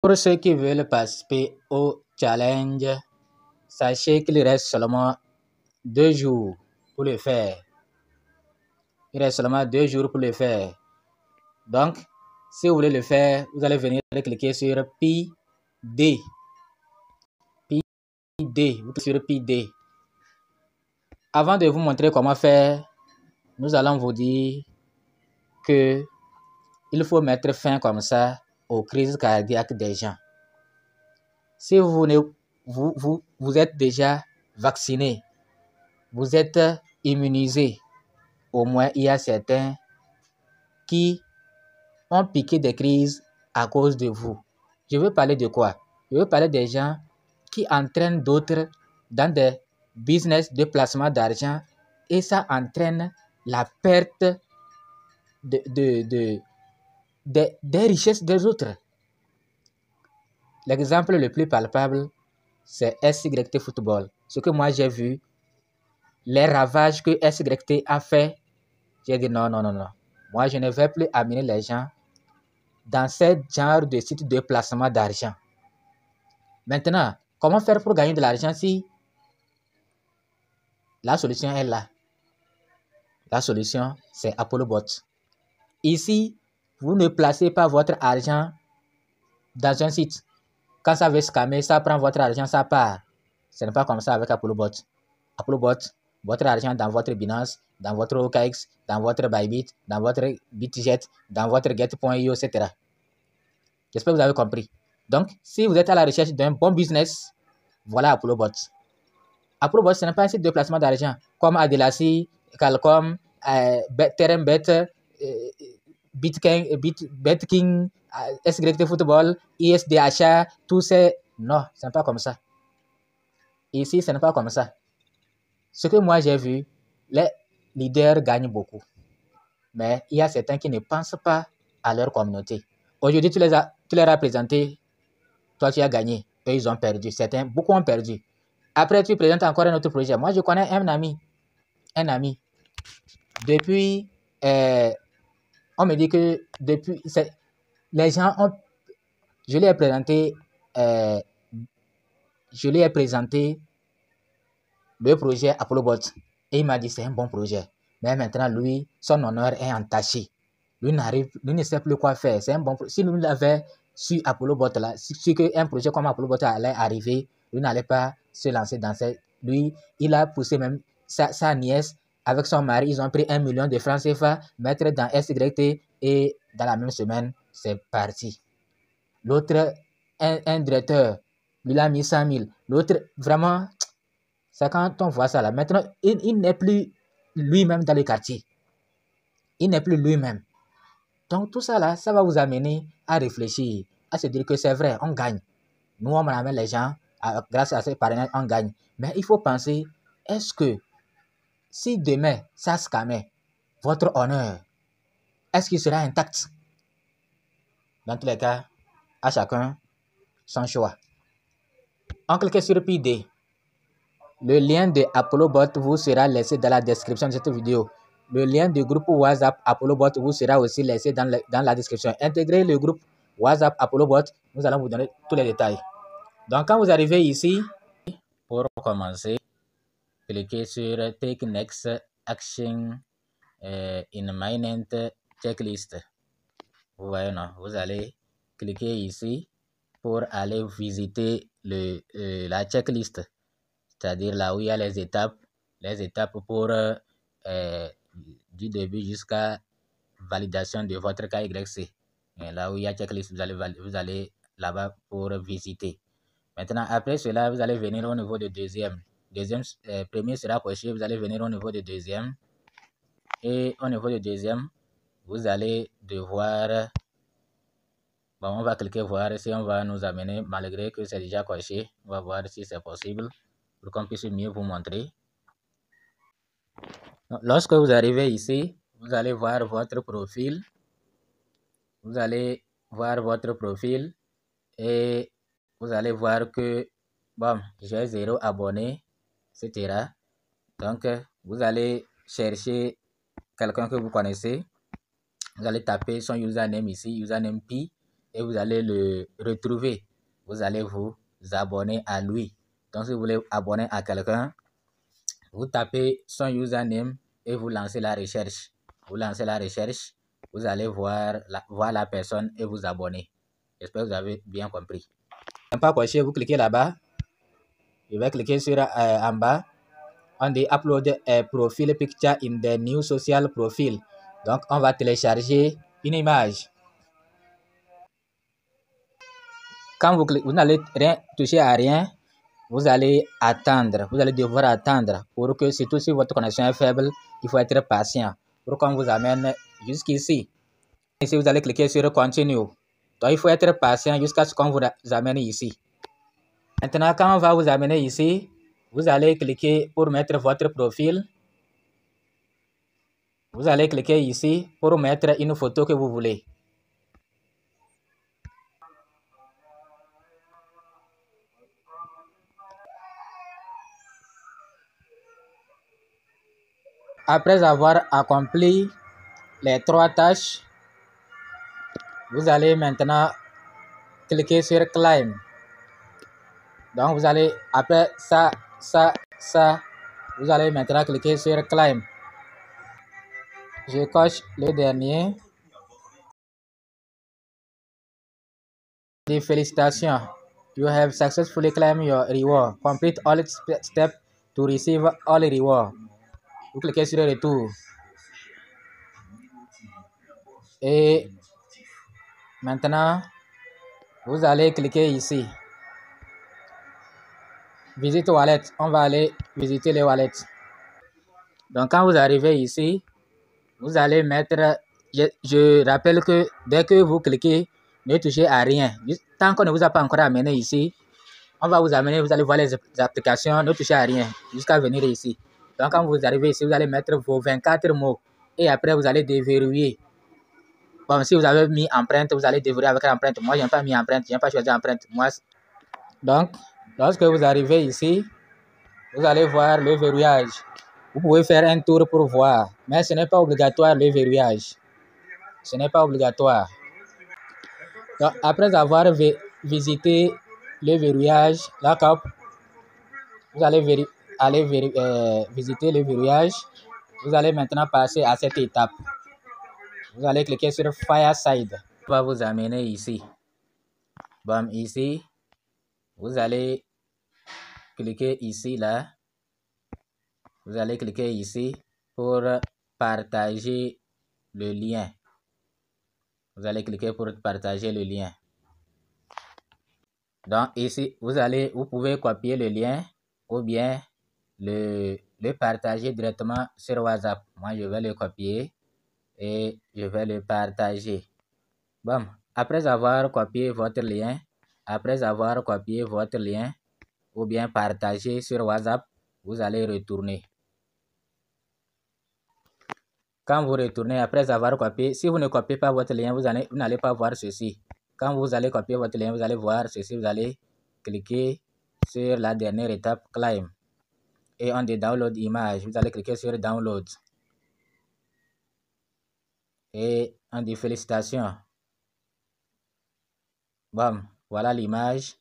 Pour ceux qui veulent participer au challenge, sachez qu'il reste seulement 2 jours pour le faire. Il reste seulement 2 jours pour le faire. Donc, si vous voulez le faire, vous allez venir cliquer sur PD. Vous cliquez sur PD. Avant de vous montrer comment faire, nous allons vous dire que il faut mettre fin comme ça aux crises cardiaques des gens. Si vous êtes déjà vacciné, vous êtes immunisé, au moins il y a certains qui ont piqué des crises à cause de vous. Je veux parler de quoi? Je veux parler des gens qui entraînent d'autres dans des business de placement d'argent et ça entraîne la perte des richesses des autres. L'exemple le plus palpable, c'est SYT Football. Ce que moi j'ai vu, les ravages que SYT a fait, j'ai dit non. Moi, je ne vais plus amener les gens dans ce genre de site de placement d'argent. Maintenant, comment faire pour gagner de l'argent si la solution est là? La solution, c'est ApolloBot. Ici, vous ne placez pas votre argent dans un site. Quand ça veut scammer, ça prend votre argent, ça part. Ce n'est pas comme ça avec ApolloBot. ApolloBot, votre argent dans votre Binance, dans votre OKX, dans votre Bybit, dans votre BitGet, dans votre Get.io, etc. J'espère que vous avez compris. Donc, si vous êtes à la recherche d'un bon business, voilà ApolloBot. ApolloBot, ce n'est pas un site de placement d'argent comme Adelasi, Calcom, Terembet, BetKing, SYT Football, ISDHA, tous ces... Non, ce n'est pas comme ça. Ici, ce n'est pas comme ça. Ce que moi j'ai vu, les leaders gagnent beaucoup. Mais il y a certains qui ne pensent pas à leur communauté. Aujourd'hui, tu leur as présenté, toi tu as gagné, eux ils ont perdu. Certains, beaucoup ont perdu. Après, tu présentes encore un autre projet. Moi, je connais un ami. Depuis, on me dit que depuis, les gens ont... Je lui ai présenté le projet ApolloBot et il m'a dit c'est un bon projet. Mais maintenant, lui, son honneur est entaché. Lui ne sait plus quoi faire. C'est un bon projet. Si lui l'avait su ApolloBot là, si un projet comme ApolloBot allait arriver, lui n'allait pas se lancer dans cette... Lui, il a poussé même sa nièce avec son mari. Ils ont pris 1 million de francs CFA, mettre dans SYT et dans la même semaine, c'est parti. L'autre, un directeur, lui a mis 100 000. L'autre, vraiment, c'est quand on voit ça là. Maintenant, il n'est plus lui-même dans le quartier. Il n'est plus lui-même. Donc, tout ça là, ça va vous amener à réfléchir, à se dire que c'est vrai, on gagne. Nous, on amène les gens, grâce à ces parrainages, on gagne. Mais il faut penser, est-ce que si demain, ça scammait votre honneur, est-ce qu'il sera intact? Dans tous les cas, à chacun son choix. On clique sur PD. Le lien de ApolloBot vous sera laissé dans la description de cette vidéo. Le lien du groupe WhatsApp ApolloBot vous sera aussi laissé dans la description. Intégrez le groupe WhatsApp ApolloBot. Nous allons vous donner tous les détails. Donc, quand vous arrivez ici, pour commencer, cliquez sur Take Next Action in Minent Checklist. Vous voyez, non? Vous allez cliquer ici pour aller visiter la checklist. C'est-à-dire là où il y a les étapes pour du début jusqu'à validation de votre KYC. Et là où il y a checklist, vous allez là-bas pour visiter. Maintenant, après cela, vous allez venir au niveau de deuxième. Premier sera coché, vous allez venir au niveau de deuxième. Et au niveau de deuxième, vous allez devoir... Bon, on va cliquer voir si on va nous amener, malgré que c'est déjà coché. On va voir si c'est possible pour qu'on puisse mieux vous montrer. Lorsque vous arrivez ici, vous allez voir votre profil. Vous allez voir votre profil et vous allez voir que, bon, j'ai 0 abonnés, etc. Donc, vous allez chercher quelqu'un que vous connaissez. Vous allez taper son username ici, username Pi. et vous allez le retrouver. Vous allez vous abonner à lui. Donc, si vous voulez abonner à quelqu'un, vous tapez son username et vous lancez la recherche. Vous lancez la recherche, vous allez voir la personne et vous abonner. J'espère que vous avez bien compris. Pas coché, vous cliquez là-bas. Je vais cliquer sur en bas. On dit upload a profile picture in the new social profile. Donc, on va télécharger une image. Quand vous n'allez rien toucher à rien, vous allez attendre. Vous allez devoir attendre pour que, surtout si votre connexion est faible, il faut être patient pour qu'on vous amène jusqu'ici. Ici, vous allez cliquer sur Continue. Donc, il faut être patient jusqu'à ce qu'on vous amène ici. Maintenant, quand on va vous amener ici, vous allez cliquer pour mettre votre profil. Vous allez cliquer ici pour mettre une photo que vous voulez. Après avoir accompli les 3 tâches, vous allez maintenant cliquer sur Claim. Donc, vous allez, après ça, vous allez maintenant cliquer sur Claim. Je coche le dernier. Félicitations. You have successfully claimed your reward. Complete all steps to receive all reward. Vous cliquez sur Retour. Et maintenant, vous allez cliquer ici. Visite wallet. On va aller visiter les wallets. Donc, quand vous arrivez ici, vous allez mettre... Je rappelle que dès que vous cliquez, ne touchez à rien. Tant qu'on ne vous a pas encore amené ici, on va vous amener, vous allez voir les applications, ne touchez à rien jusqu'à venir ici. Donc, quand vous arrivez ici, vous allez mettre vos 24 mots et après, vous allez déverrouiller. Bon, si vous avez mis empreinte, vous allez déverrouiller avec l'empreinte. Moi, je n'ai pas mis empreinte, je n'ai pas choisi empreinte. Donc, lorsque vous arrivez ici, vous allez voir le verrouillage. Vous pouvez faire un tour pour voir, mais ce n'est pas obligatoire le verrouillage. Ce n'est pas obligatoire. Donc, après avoir visité le verrouillage, la COP, vous allez visiter le verrouillage. Vous allez maintenant passer à cette étape. Vous allez cliquer sur Fireside. On va vous amener ici. Bon, ici, vous allez cliquer ici, là. Vous allez cliquer ici pour partager le lien. Vous allez cliquer pour partager le lien. Donc ici, vous pouvez copier le lien ou bien le partager directement sur WhatsApp. Moi, je vais le copier et je vais le partager. Bon, après avoir copié votre lien, ou bien partager sur WhatsApp, vous allez retourner. Quand vous retournez, après avoir copié, si vous ne copiez pas votre lien, vous n'allez pas voir ceci. Quand vous allez copier votre lien, vous allez voir ceci. Vous allez cliquer sur la dernière étape, Claim. Et on dit Download image. Vous allez cliquer sur Download. Et on dit Félicitations. Bon, voilà l'image.